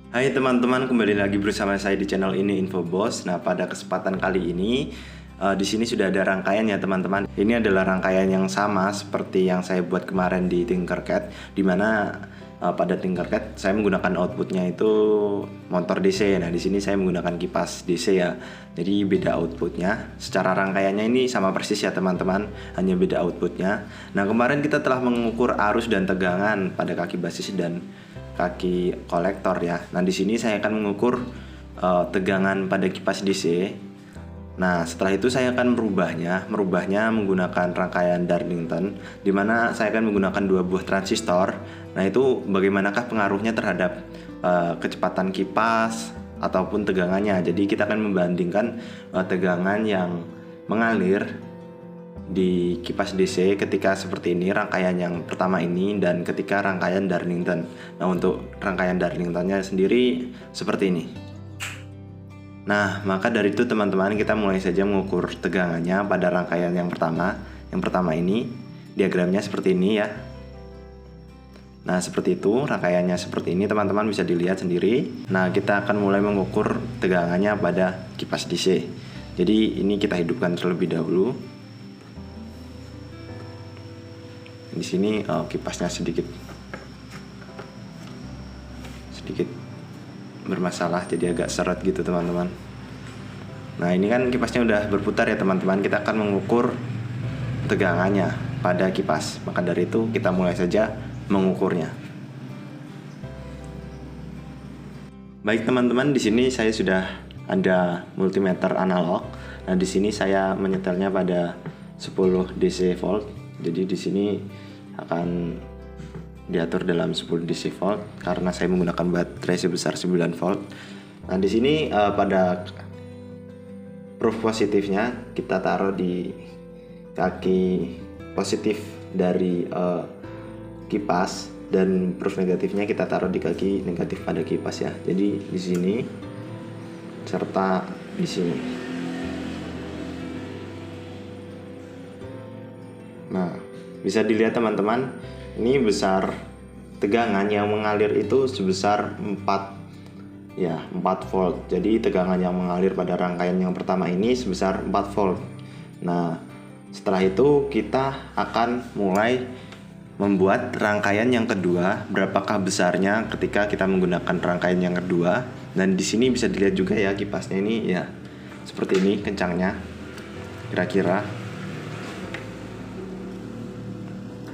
Hai teman-teman, kembali lagi bersama saya di channel ini Infobos. Nah, pada kesempatan kali ini di sini sudah ada rangkaian ya teman-teman. Ini adalah rangkaian yang sama seperti yang saya buat kemarin di Tinkercad, di mana pada Tinkercad saya menggunakan outputnya itu motor DC. Nah, di sini saya menggunakan kipas DC ya. Jadi beda outputnya. Secara rangkaiannya ini sama persis ya teman-teman, hanya beda outputnya. Nah, kemarin kita telah mengukur arus dan tegangan pada kaki basis dan kaki kolektor ya. Nah, di sini saya akan mengukur tegangan pada kipas DC. Nah, setelah itu saya akan merubahnya menggunakan rangkaian Darlington, di mana saya akan menggunakan 2 buah transistor. Nah, itu bagaimanakah pengaruhnya terhadap kecepatan kipas ataupun tegangannya. Jadi kita akan membandingkan tegangan yang mengalir di kipas DC ketika seperti ini, rangkaian yang pertama ini, dan ketika rangkaian Darlington. Nah, untuk rangkaian Darlingtonnya sendiri seperti ini. Nah, maka dari itu teman-teman, kita mulai saja mengukur tegangannya pada rangkaian yang pertama. Yang pertama ini diagramnya seperti ini ya. Nah, seperti itu, rangkaiannya seperti ini teman-teman, bisa dilihat sendiri. Nah, kita akan mulai mengukur tegangannya pada kipas DC. Jadi ini kita hidupkan terlebih dahulu. Di sini kipasnya sedikit bermasalah, jadi agak seret gitu teman-teman. Nah, ini kan kipasnya udah berputar ya teman-teman. Kita akan mengukur tegangannya pada kipas. Maka dari itu kita mulai saja mengukurnya. Baik teman-teman, di sini saya sudah ada multimeter analog. Nah, di sini saya menyetelnya pada 10 DC volt. Jadi di sini akan diatur dalam 10 DC volt karena saya menggunakan baterai sebesar 9 volt. Nah, di sini pada proof positifnya kita taruh di kaki positif dari kipas, dan proof negatifnya kita taruh di kaki negatif pada kipas ya. Jadi di sini serta di sini. Nah, bisa dilihat teman-teman, ini besar tegangan yang mengalir itu sebesar 4 volt. Jadi tegangan yang mengalir pada rangkaian yang pertama ini sebesar 4 volt. Nah, setelah itu kita akan mulai membuat rangkaian yang kedua. Berapakah besarnya ketika kita menggunakan rangkaian yang kedua? Dan di sini bisa dilihat juga ya, kipasnya ini ya seperti ini kencangnya kira-kira.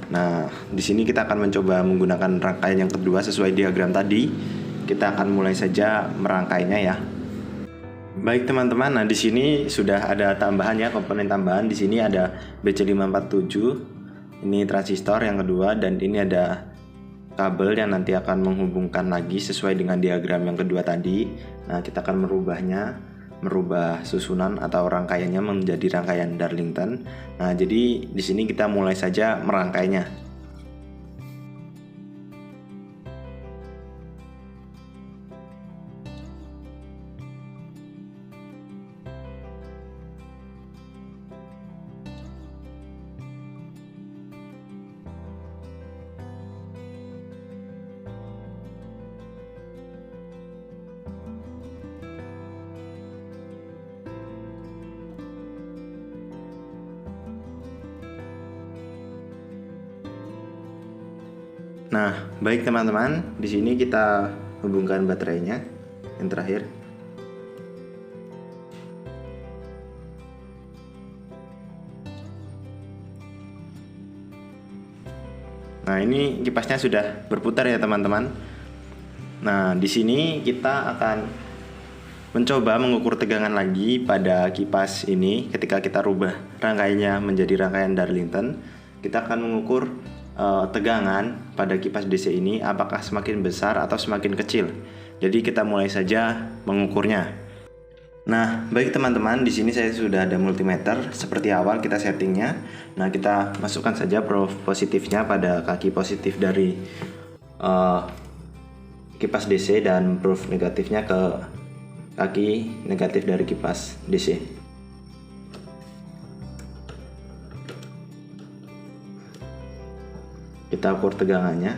Nah, di sini kita akan mencoba menggunakan rangkaian yang kedua sesuai diagram tadi. Kita akan mulai saja merangkainya ya. Baik teman-teman, nah di sini sudah ada tambahan ya, komponen tambahan. Di sini ada BC547. Ini transistor yang kedua, dan ini ada kabel yang nanti akan menghubungkan lagi sesuai dengan diagram yang kedua tadi. Nah, kita akan merubah susunan atau rangkaiannya menjadi rangkaian Darlington. Nah, jadi di sini kita mulai saja merangkainya. Nah, baik teman-teman, di sini kita hubungkan baterainya yang terakhir. Nah, ini kipasnya sudah berputar ya teman-teman. Nah, di sini kita akan mencoba mengukur tegangan lagi pada kipas ini. Ketika kita rubah rangkaiannya menjadi rangkaian Darlington, kita akan mengukur tegangan pada kipas DC ini apakah semakin besar atau semakin kecil. Jadi kita mulai saja mengukurnya. Nah, baik teman-teman, di sini saya sudah ada multimeter seperti awal kita settingnya. Nah, kita masukkan saja proof positifnya pada kaki positif dari kipas DC dan proof negatifnya ke kaki negatif dari kipas DC. Kita ukur tegangannya.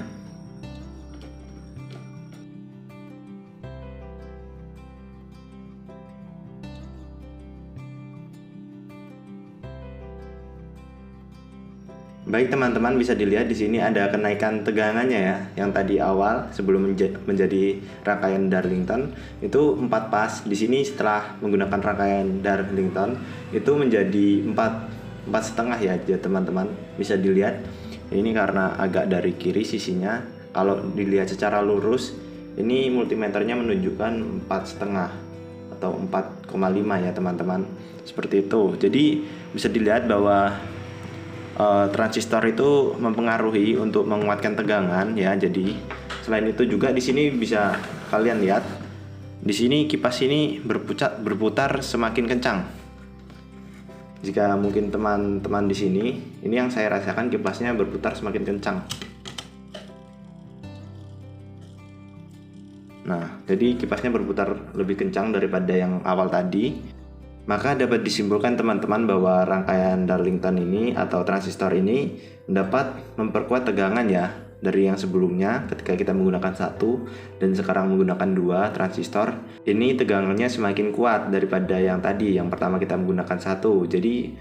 Baik teman-teman, bisa dilihat di sini ada kenaikan tegangannya ya. Yang tadi awal sebelum menjadi rangkaian Darlington itu 4 pas. Di sini setelah menggunakan rangkaian Darlington itu menjadi 4,5 ya teman-teman. Bisa dilihat ini karena agak dari kiri sisinya. Kalau dilihat secara lurus ini multimeternya menunjukkan 4,5 atau 4,5 ya teman-teman. Seperti itu. Jadi bisa dilihat bahwa transistor itu mempengaruhi untuk menguatkan tegangan ya. Jadi selain itu juga di sini bisa kalian lihat di sini kipas ini berputar semakin kencang. Jika mungkin teman-teman di sini, ini yang saya rasakan kipasnya berputar semakin kencang. Nah, jadi kipasnya berputar lebih kencang daripada yang awal tadi. Maka dapat disimpulkan teman-teman bahwa rangkaian Darlington ini atau transistor ini dapat memperkuat tegangan ya dari yang sebelumnya ketika kita menggunakan 1 dan sekarang menggunakan 2 transistor. Ini tegangannya semakin kuat daripada yang tadi, yang pertama kita menggunakan 1. Jadi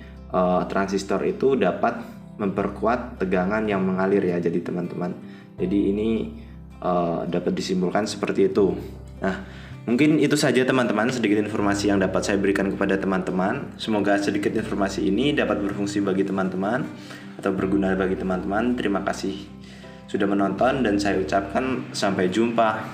transistor itu dapat memperkuat tegangan yang mengalir ya jadi teman-teman. Jadi ini dapat disimpulkan seperti itu. Nah, mungkin itu saja teman-teman, sedikit informasi yang dapat saya berikan kepada teman-teman. Semoga sedikit informasi ini dapat berfungsi bagi teman-teman atau berguna bagi teman-teman. Terima kasih sudah menonton dan saya ucapkan sampai jumpa.